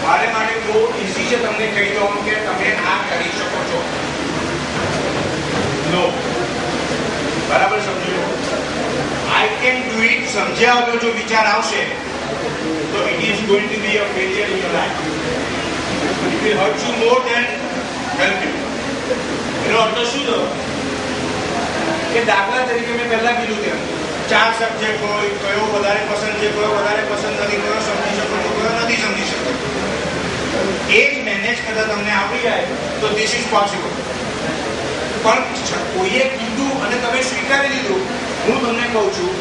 મારે માટે બહુ ઇઝી છે તમને કહી દઉં કે તમે આ કરી શકો છો. નો, બરાબર સમજો. આઈ કેન ડુ ઇટ સમજ્યા વગર જો વિચાર આવશે તો it is going to be a failure in your life. It will hurt you more than help you. એનો અર્થ શું થયો કે દાખલા તરીકે મેં પહેલા કીધું તેમ 4 સબ્જેક્ટ હોય, કયો વધારે પસંદ છે, કયો વધારે પસંદ નથી, કયો સમજી શકો છો, કયો નથી સમજી શકો. એ જ મેનેજ કરતા તમને આવડી જાય તો ધીસ ઇઝ પોસિબલ. પણ કોઈએ કીધું અને તમે સ્વીકારી લીધું. હું તમને કહું છું,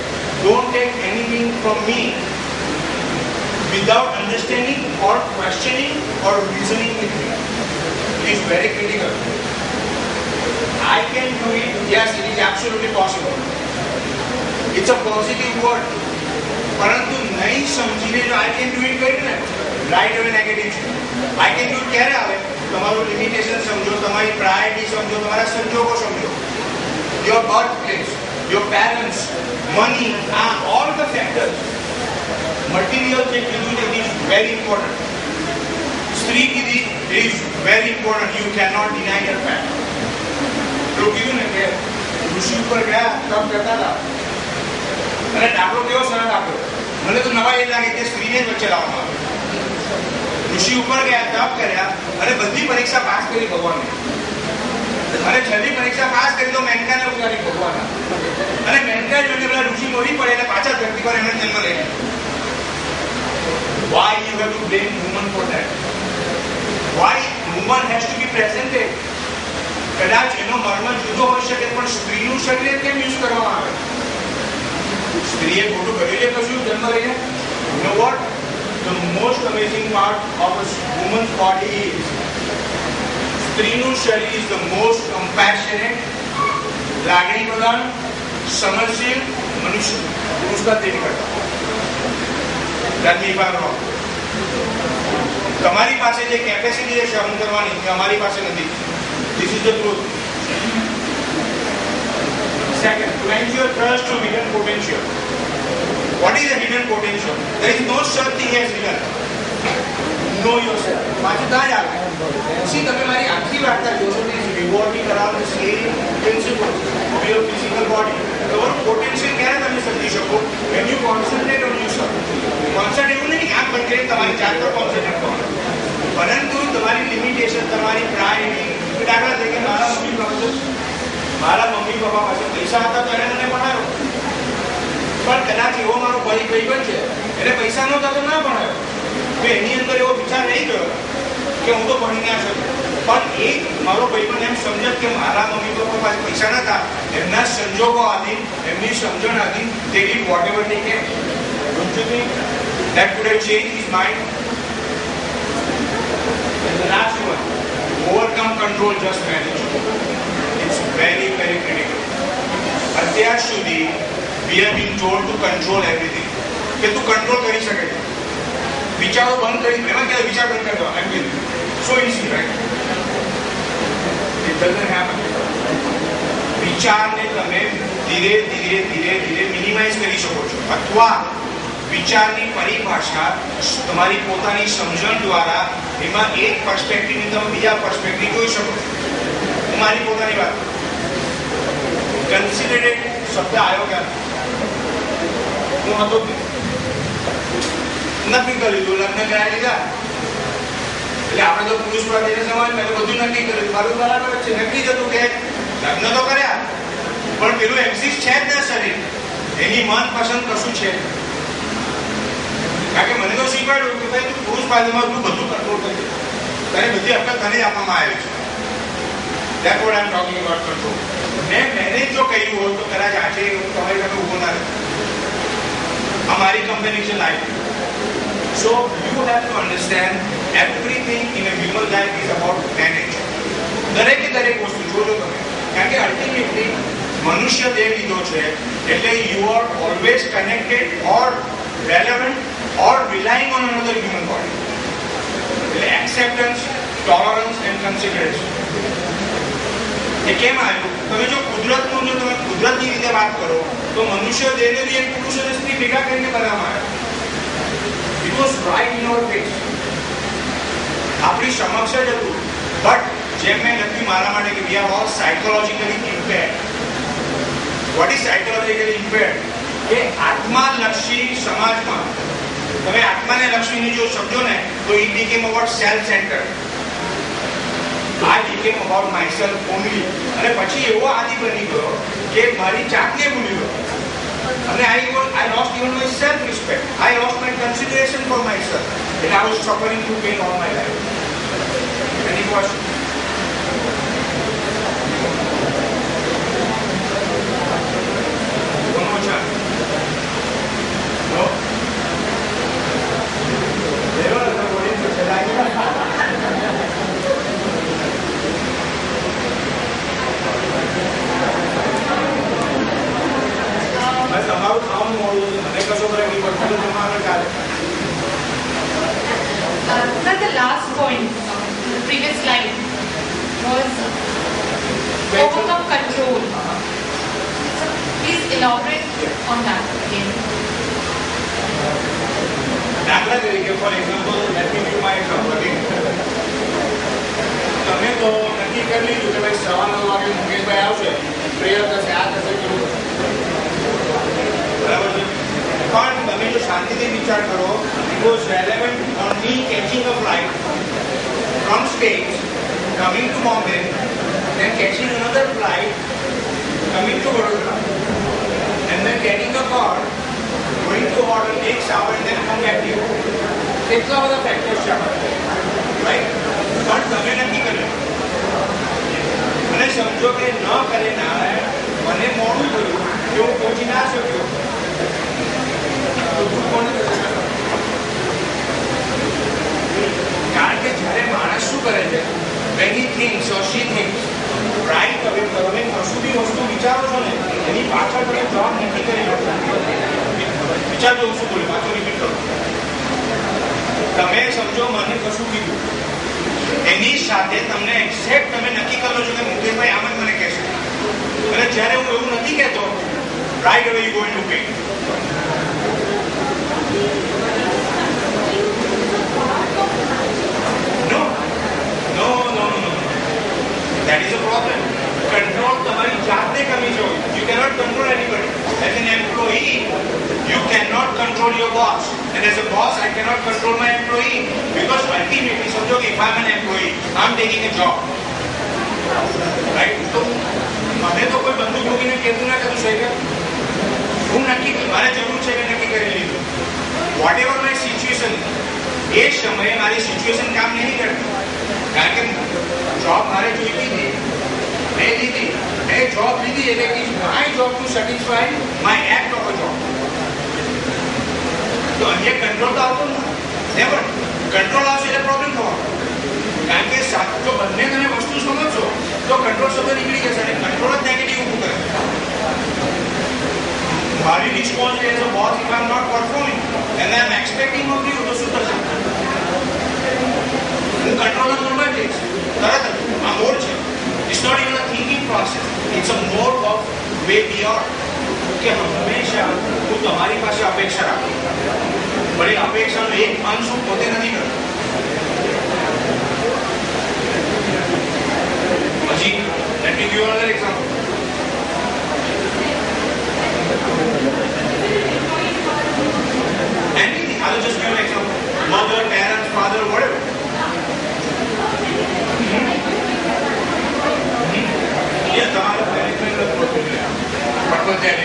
don't take anything from me without understanding or questioning or reasoning with me. It is very critical. I can do it. Yes, it is absolutely possible. It's a positive word. પરંતુ નહીં સમજીને જો I can do it કહ્યું ને, right હવે negative છે. I can do it ક્યારે આવે? તમારું લિમિટેશન સમજો, તમારી પ્રાયોરિટી સમજો, તમારા સંજોગો સમજો. Your birth place, your parents, money, all the factors. Material જે કીધું છે, it is very important. સ્ત્રી કીધી, it is very important. You cannot deny your fact. તો કીધું ને કે ઋષિ ઉપર ગયા તપ કરતા હતા અને દાખલો કેવો સરળ આપ્યો. મને તો નવા એ લાગે કે સ્ત્રીને જ વચ્ચે લાવવામાં આવે. ઋષિ ઉપર ગયા, તપ કર્યા અને બધી પરીક્ષા પાસ કરી ભગવાને. અને છેલ્લી પરીક્ષા પાસ કરી તો મેનકાને ઉતારી ભગવાન. અને મેનકા જોઈને પેલા ઋષિ મોરી પડે એટલે પાછા ધરતી પર એમણે જન્મ લઈ લીધો. Why you have to blame woman for that? Why woman has to be presented? કદાચ એનો મર્મ જુદો હોઈ શકે પણ સ્ત્રીનું શરીર કેમ યુઝ કરવામાં આવે? સ્ત્રીએ ખોટું કર્યું છે કશું જન્મ લઈને? You know what? The most amazing part of a woman's body is સ્ત્રીનું શરીર is the most compassionate, લાગણી પ્રધાન, સમજશીલ મનુષ્ય પુરુષના તેની કરતા. તમારી પાસે જે કેપેસિટી છે સહન કરવાની એ અમારી પાસે નથી. This is the truth. Second, cleanse your trust to hidden potential. What is a hidden potential? There is no such thing as hidden. Know yourself. પાછું ત્યાં જ આવે. પછી તમે મારી આખી વાર્તા જોશો કે revolving around the same principles of your physical body. તમારું પોટેન્શિયલ ક્યારે તમે સમજી શકો? When you concentrate on yourself. Concentrate એવું નહીં કે આમ બંધ કરીને તમારી જાત પર કોન્સન્ટ્રેટ કરવાનું. પરંતુ તમારી લિમિટેશન, તમારી પ્રાયોરિટી. દાખલા તરીકે મારા મમ્મી પપ્પા પાસે પૈસા હતા તો એને મને ભણાવ્યો. પણ કદાચ એવો મારો ભાઈબંધ છે એને પૈસા નહોતા તો ના ભણાવ્યો. તો એની અંદર એવો વિચાર નહીં ગયો કે હું તો ભણી ના શકું. પણ એ મારો ભાઈબંધ એમ સમજત કે મારા મમ્મી પપ્પા પાસે પૈસા નતા, એમના સંજોગો આધીન, એમની સમજણ આધીન તે did whatever they can. Don't you think that could have changed his mind? And the last one, overcome control, just manage. It's very, very critical. અત્યાર સુધી we have been told to control everything. કે તું control કરી શકે છે. વિચારો બંધ કરી, એમાં કે વિચાર બંધ કરી દો. I mean, so easy, right? It doesn't happen. વિચારને તમે ધીરે ધીરે ધીરે ધીરે મિનિમાઇઝ કરી શકો છો, અથવા વિચારની પરિભાષા તમારી પોતાની સમજણ દ્વારા એમાં એક પર્સપેક્ટિવની તમે બીજા પર્સપેક્ટિવ જોઈ શકો છો. હું મારી પોતાની વાત કન્સિડરેટ શબ્દ આવ્યો ક્યારે? હું હતો નક્કી કરી લીધું, લગ્ન કરાવી લીધા એટલે આપણે તો પુરુષ પ્રત્યે સમાજ મેં બધું નક્કી કર્યું. મારું બરાબર છે, નક્કી જ હતું કે લગ્ન તો કર્યા પણ પેલું એક્ઝિસ્ટ છે જ ના શરીર, એની મનપસંદ કશું છે. કારણ કે મને તો શીખવાડ્યું કે ભાઈ તું પુરુષ પાસેમાં તું બધું કંટ્રોલ કરી, તને બધી અક્કલ તને જ આપવામાં આવી છે. That's what I'm talking about control. મેં જો કહ્યું હોત તો કદાચ આજે હું તમારી સામે ઊભો ના રહે. અમારી કંપની છે life. So you have to understand everything in a human life is about manage. દરેકે દરેક વસ્તુ જોજો તમે, કારણ કે અલ્ટિમેટલી મનુષ્ય દેહ લીધો છે એટલે you are always connected or relevant or relying on another human body. એટલે acceptance, tolerance and consideration. એ કેમ આવ્યું? તમે જો કુદરતનું જો તમે કુદરતની રીતે વાત કરો તો મનુષ્ય દેહને બી એક પુરુષ અને સ્ત્રી ભેગા કરીને બનાવવામાં આવ્યા. It was right in our face. જેમ મેં લખ્યું મારા માટે કે we are all psychologically impaired. What is psychologically impaired? કે આત્માલક્ષી સમાજમાં તમે આત્માને લક્ષીને જો સમજો ને તો it became about self centred. I became about myself only. અને પછી એવો આદિ બની ગયો કે મારી જાતને ભૂલી ગયો. અને I lost even my self respect. I lost my consideration for myself. And I was suffering through pain all my life. Any question? One more chance. No? તમારું ખાવાનું મોડું મને કશો કરે એની બધું તમારે ચાલે. The last point, the previous slide was overcome control. So please elaborate on that again. દાખલા તરીકે for example let me give my example. તમે તો નક્કી કરી લીધું કે ભાઈ સવા 9 વાગે મુકેશભાઈ આવશે, પ્રેયર થશે, આ થશે, પેલું બરાબર છે. પણ તમે જો શાંતિથી વિચાર કરો, it was relevant on me catching a flight from states coming to Bombay, then catching another flight coming to Vadodara, and then getting a car going to hotel, take shower and then come back here. એટલા બધા factors છે right. પણ તમે નક્કી કર્યું અને સમજો કે ન કરે ના મને મોડું થયું કે હું પહોંચી ના શક્યો, તો તું કોને કરશે? કારણ કે જ્યારે માણસ શું કરે છે, when he thinks or she thinks right, તમે કશું બી વસ્તુ વિચારો છો ને એની પાછળ તમે જવાબ નથી કરી શકતા. વિચારજો હું શું બોલું, પાછું રિપીટ કરું. તમે સમજો મને કશું કીધું, એની સાથે તમને એક્ઝેક્ટ તમે નક્કી કરો છો કે મુકેશભાઈ આમ જ મને કહેશે, અને જ્યારે હું એવું નથી કહેતો, right away you going to pay. No no no no that is a problem. Control તમારી જાતને કરવી જોઈએ. You cannot control anybody. As an employee, you cannot control your boss. And as a boss, I cannot control my employee. Because ultimately, समझो कि if I'm an employee, I'm taking a job. Right? तो મને તો કોઈ બંદૂક મૂકીને કહેતું ના કે તું સહી કર. હું નક્કી મારે જરૂર છે કે નક્કી કરી લીધું. વોટ એવર માય સિચ્યુએશન, એ સમયે મારી સિચ્યુએશન કામ નહીં કરતી. કારણ કે જોબ મારે જોઈતી હતી, મેં લીધી. મેં જોબ લીધી એટલે it is my job to satisfy my act of a job. તો અહીંયા કંટ્રોલ તો આવતો નથી. નેવર. કંટ્રોલ આવશે એટલે પ્રોબ્લેમ થવાનો. કારણ કે જો બંને તમે વસ્તુ સમજશો તો કંટ્રોલ શબ્દ નીકળી જશે અને કંટ્રોલ જ નેગેટિવ ઊભું કરે. મારી responsibility as a boss if I am not performing and I am expecting of you, તો શું થશે? હું કંટ્રોલ નંબર જઈશ તરત જ. આ મોડ છે. It's not even a thinking process, it's a mode of way beyond. કે હંમેશા હું તમારી પાસે અપેક્ષા રાખું, પણ એ અપેક્ષાનો એક અંશ હું પોતે નથી કરતો. હજી let me give another example. Anything. I will just give an example. Mother, parents, father, whatever. ये तुम्हारे मैनेजमेंट का प्रोसेस है. What was that?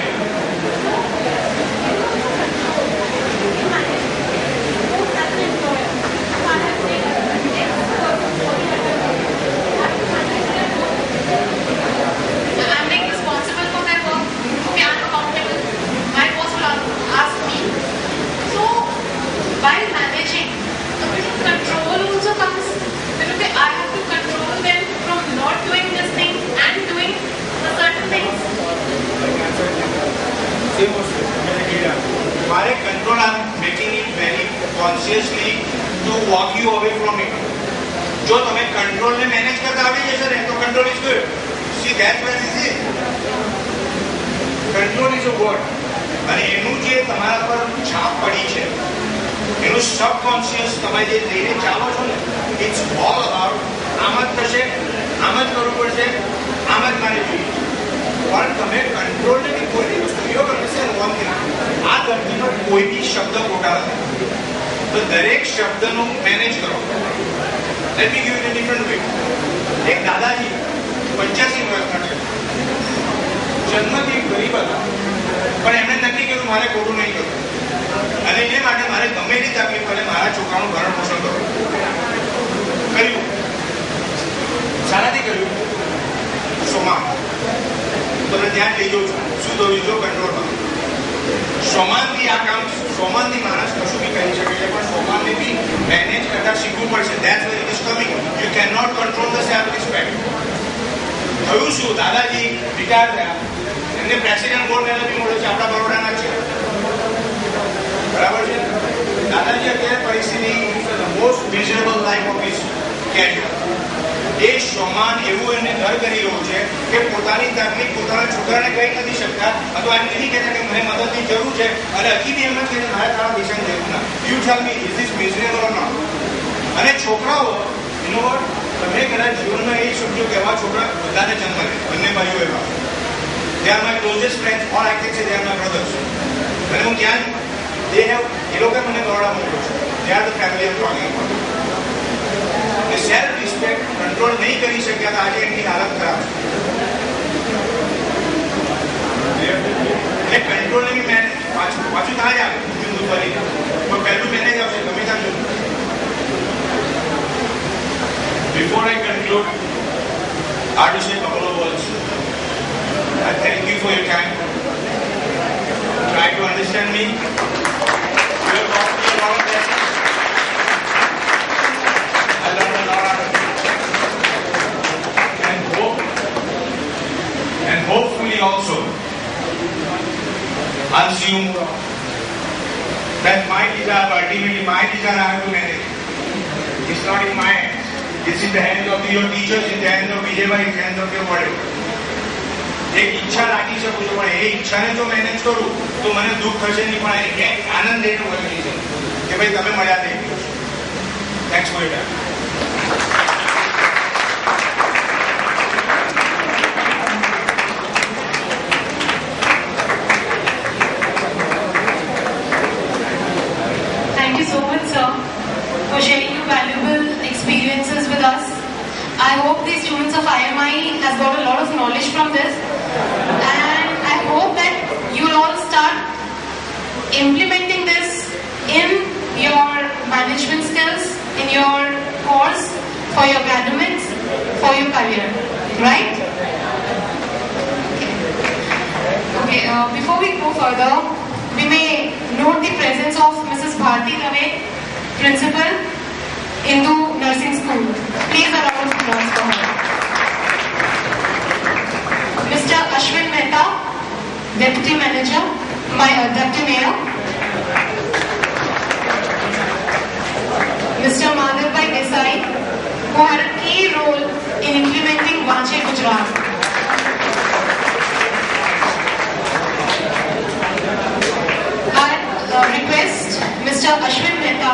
I'm being responsible for my work. Okay, I'm accountable. My boss will ask me. So, while managing, a bit of control also comes. Okay, I have to control them from not doing this thing and doing certain things. हमारे control are making it very consciously to walk you away from it. जो तुम्हें control ने manage करता आवड़ी जैसे रहे तो control is good. See that's what is it. Control is a word. અને એનું જે તમારા પર છાપ પડી છે, એનું સબકોન્શિયસ તમે જે લઈને ચાલો છો ને, ઇટ્સ ઓલ અબાઉટ આમ જ થશે આમ જ કરવું પડશે, આમ જ મારે જોઈએ. પણ તમે કંટ્રોલ નથી કોઈ વસ્તુ. યુ અન્ડરસ્ટેન્ડ વન થિંગ, આ ધરતી પર કોઈ બી શબ્દ ખોટા નથી. તો દરેક શબ્દનું મેનેજ કરો. Let me give it a different way. એક દાદાજી 85 વર્ષના છે, જન્મથી ગરીબ હતા, પણ એમણે નક્કી કર્યું મારે ખોટું નહીં કરવું, અને એ માટે મારે ગમે એટલી તકલીફ પડે મારા છોકરાનું ભરણ પોષણ કરવું. કર્યું, શાળાથી કર્યું. સોમાં તમને ત્યાં લઈ જાઉં છું, શું દોડ્યું છો કંટ્રોલમાં. સોમાનથી આ કામ, સોમાનથી માણસ કશું બી કરી શકે છે, પણ સોમાનને બી મેનેજ કરતા શીખવું પડશે. That's where it is coming. You can not control the self respect. થયું શું, દાદાજી રિટાયર થયા, એમને પ્રેસિડેન્ટ ગોલ્ડ મેડલ બી મળ્યો છે, આપણા બરોડાના છે, બરાબર છે. દાદાજી અત્યારે પરિસ્થિતિ most miserable life of his career. એ સોમાન એવું એને ડર કરી રહ્યું છે કે પોતાની તકલીફ પોતાના છોકરાને કહી નથી શકતા, અથવા એમ નથી કહેતા કે મને મદદની જરૂર છે, અને હજી બી એમ જ કહે મારે તારા પૈસાની જરૂર ના. You tell me, is this miserable or not? અને છોકરાઓ, યુ નો વોટ, તમે કદાચ જીવનમાં એ સમજો કે એવા છોકરા બધાને જન્મ લે, બંને ભાઈઓ એવા. They are my closest friends, or I can say they are my brothers. અને હું ક્યાં દે હેવ, એ લોકો મને બરોડા મોકલ્યો છે. They are the family of talking about. Self respect control નહીં કરી શક્યા તો આજે એમની હાલત ખરાબ છે. એટલે કંટ્રોલ ની મેનેજ પાછું થાય જ આવે જુદું ફરી, પણ પહેલું મેનેજ આવશે ગમે ત્યાં જુદું. Before I conclude, I have to say a couple of words. I thank you for your time. Try to understand me. You have taught me a lot of lessons. I learned a lot out of it. And hopefully also assume that my desire, ultimately my desire I have to manage. It's not in my hands. It's in the hands of your teachers, in the hands of Vijaybai, in the hands of your whatever. એક ઈચ્છા રાખી શકું છું, પણ એ ઈચ્છાને જો manage કરું તો મને દુઃખ થશે નહીં, પણ એક આનંદ એનો વધી છે કે ભાઈ તમે મળ્યા થઈ ગયો. Thanks for your time. Thank you so much, sir, for sharing your valuable experiences with us. I hope the students of IMI has got a lot of knowledge from this, and I hope that you will all start implementing this in your management skills, in your course, for your academics, for your career, right? Okay, before we go further, we may note the presence of Mrs. Bharti Dave, Principal, Hindu Nursing School. Please a round of applause for her. Mr. Ashwin Mehta, Deputy Manager, Deputy Mayor. Mr. Madhavbhai Desai, who had a key role in implementing Vanche Gujarat. I request Mr. Ashwin Mehta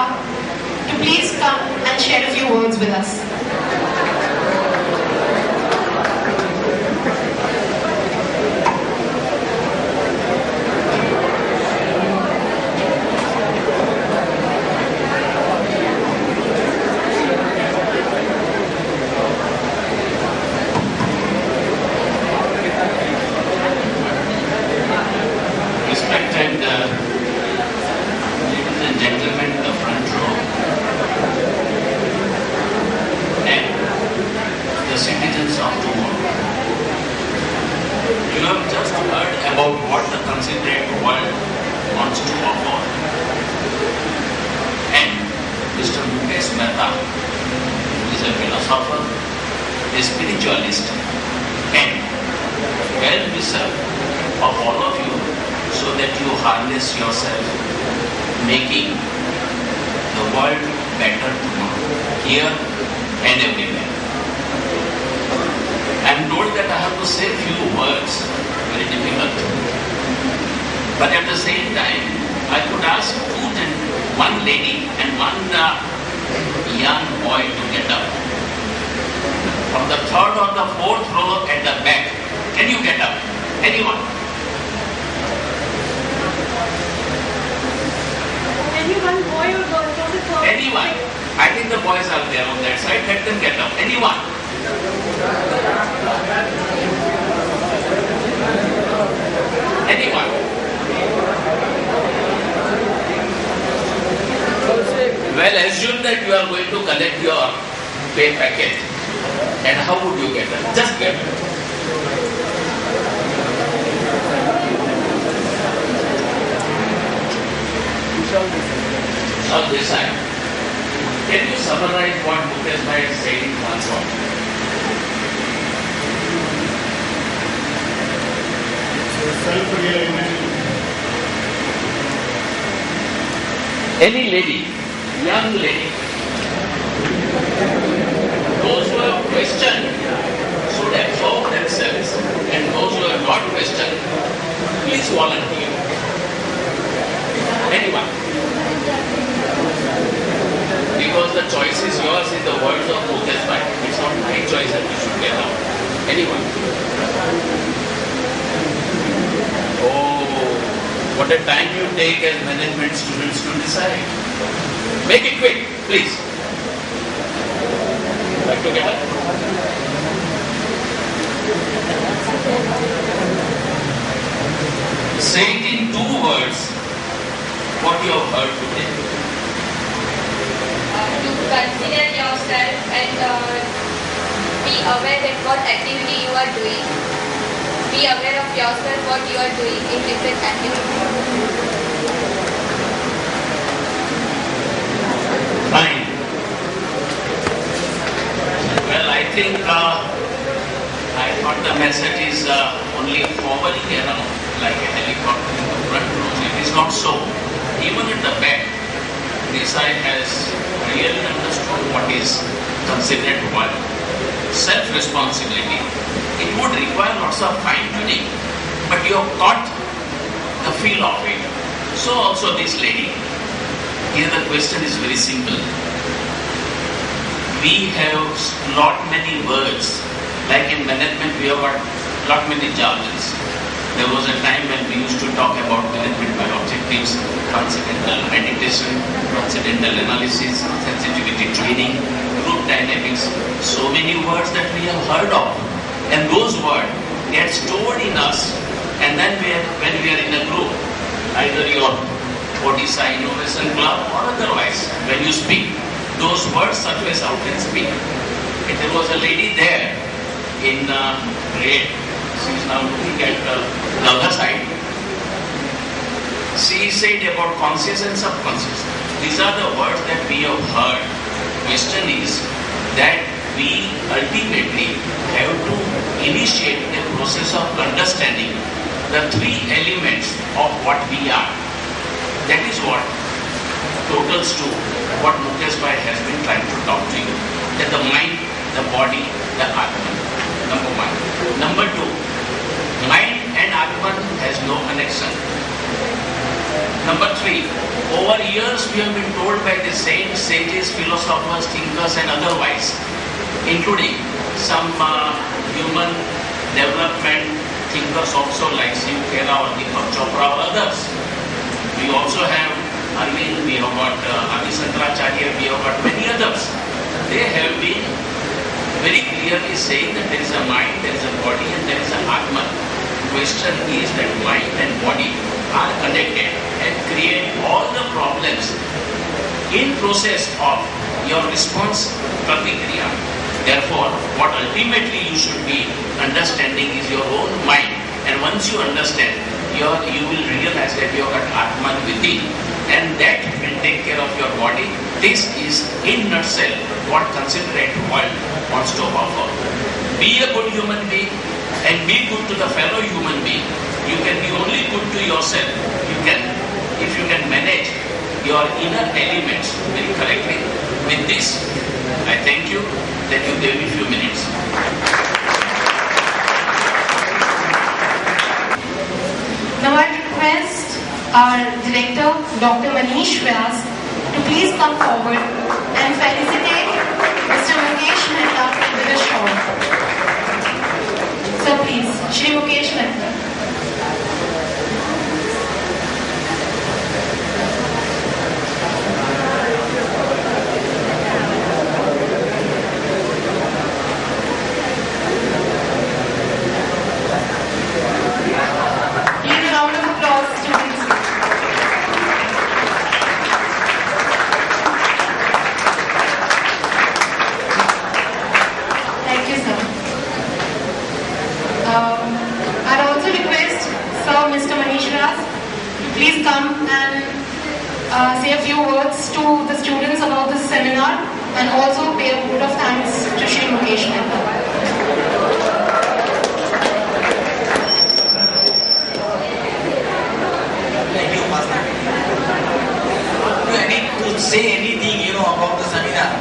to please come and share a few words with us. Respected ladies and gentlemen in the front row, and the citizens of tomorrow. You have just heard about what the considerate world wants to offer. And Mr. Mukesh Mehta, who is a philosopher, a spiritualist, and well-wisher of all of you, so that you harness yourself, making the world better tomorrow, here and everywhere. I am told that I have to say few words, very difficult. But at the same time, I could ask one lady and one young boy to get up. From the the third or the fourth row at the back. Can you get up? Anyone? Anyone, boy or girl, from the third? Anyone? I think the boys are there on that side. Let them get up. Anyone? Anyone? Well, assume that you are going to collect your pay packet. And how would you get it? Just get it. On this side. Can you summarize what Mukesh Bhai said in one word? Self-realization. Any lady, young lady, those who have questioned should absorb themselves, and those who have not questioned, please volunteer. Anyone? Because the choice is yours in the words of Mukesh Bhai. It's not my choice that you should get out. Anyone? Oh, what a time you take as management students to decide. Make it quick, please. Back together. Say it in 2 words what you have heard today. To consider yourself and be aware that what activity you are doing. Be aware of yourself, what you are doing in different activities. Fine. Well, I think I thought the message is only hovering around like a helicopter in the front row. It is not so. Even at the back, Desai has really understood what is considered one. Self-responsibility. It would require lots of fine-tuning, but you have got the feel of it. So also this lady. Here the question is very simple. We have lot many words. Like in management, we have got lot many jargons. There was a time when we used to talk about management by objectives, transcendental meditation, transcendental analysis, sensitivity training, group dynamics. So many words that we have heard of. And those words get stored in us. And then when we are in a group, either your Odisha Innovation Club or otherwise, when you speak, those words surface out and speak. And there was a lady there in red. She is now looking at the other side. She said about conscious and subconscious. These are the words that we have heard. Question is that we ultimately have to initiate a process of understanding the 3 elements of what we are. That is what totals to what Mukesh Bhai has been trying to talk to you. That the mind, the body, the Atman. Number 1. Number 2, mind and Atman has no connection. Number 3, over years we have been told by the saints, sages, philosophers, thinkers and otherwise, including some human development thinkers also like Shiv Khera or Deepak Chopra or others. We also have Arvind, we have got Adi Shankaracharya, we have got many others. They have been very clearly saying that there is a mind, there is a body and there is an Atman. Question is that mind and body are connected and create all the problems in process of your response pratikriya. Therefore, what ultimately you should be understanding is your own mind. And once you understand, you will realize that you have got Atman within. And that will take care of your body. This is in nutshell what considerate world wants to offer. Be a good human being and be good to the fellow human being. You can be only good to yourself. If you can manage your inner elements very correctly. With this, I thank you that you gave me a few minutes. Now I request our director, Dr. Manish Vyas, to please come forward and felicitate Mr. Mukesh Mukesh Mehta into the show. So please, Shri Mukesh Mehta. Please a round of applause to these. Thank you, sir. I'd also request Sir Mr. Manish Ras to please come and say a few words to the students about this seminar and also pay a vote of thanks to Shri Mukesh Mehta. Thank you, Master. I need to say anything, about the seminar.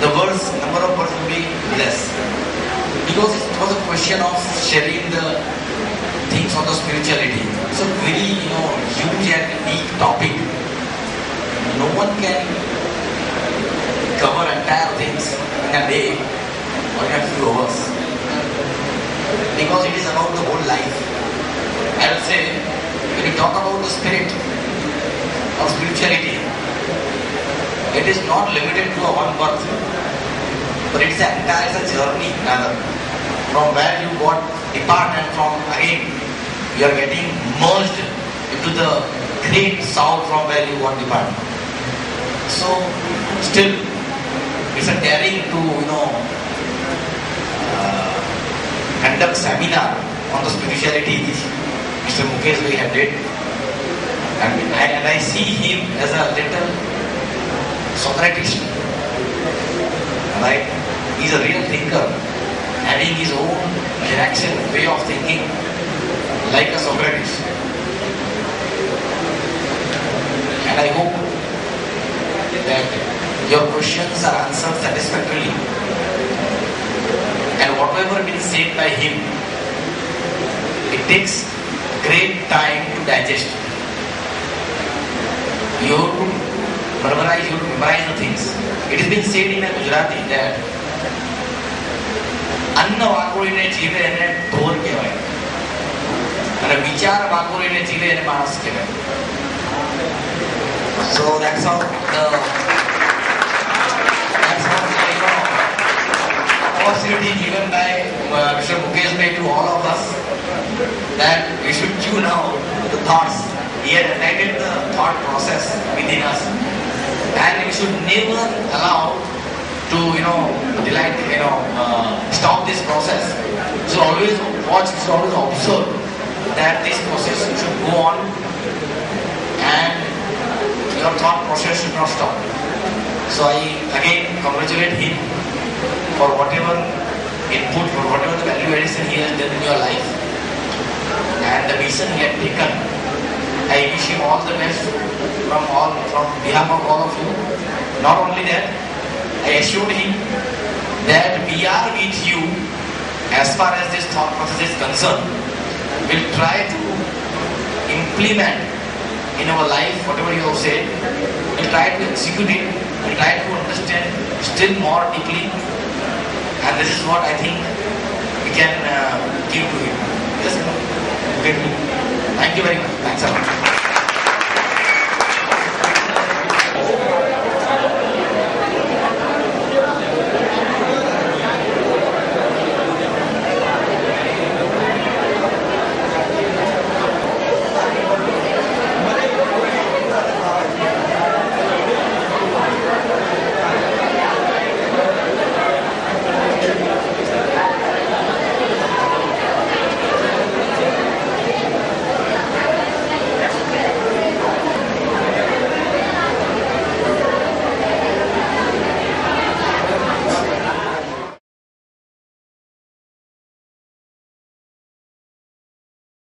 The number of words will be less. Because it was a question of sharing the things on the spirituality. It's a very, huge and deep topic. No one can cover entire things in a day or in a few hours. Because it is about the whole life. I will say, when you talk about the spirit or spirituality, it is not limited to a one birth, but it's an entire journey rather. From where you got depart and from again you are getting merged into the great sound from where you got depart. So still it's a daring to conduct seminar on the spirituality which Mr. Mukesh Bhai had did. And I see him as a little Socrates. Right? He's a real thinker, having his own direction, way of thinking, like a Socrates. And I hope that your questions are answered satisfactorily. And whatever been said by him, it takes great time to digest. You have to memorize the things. It has been said in a Gujarati that અન્ન વાગોળીને જીવે એને ઢોર કહેવાય અને વિચાર વાગોળીને જીવે એને માણસ કહેવાય. So that's how the opportunity given by Mr. Mukesh Bhai to all of us that we should tune out the thoughts. He had ignited the thought process within us, and we should never allow to stop this process. So always watch, so always observe that this process should go on, and your thought process should not stop. So I again congratulate him for whatever input, for whatever the value addition he has done in your life, and the mission he had taken. I wish him all the best from behalf of all of you. Not only that, I assured him that we are with you as far as this thought process is concerned. We'll try to implement in our life whatever you have said. We'll try to execute it. We'll try to understand still more deeply. And this is what I think we can give to him. Yes, okay. Thank you very much. Thanks a lot.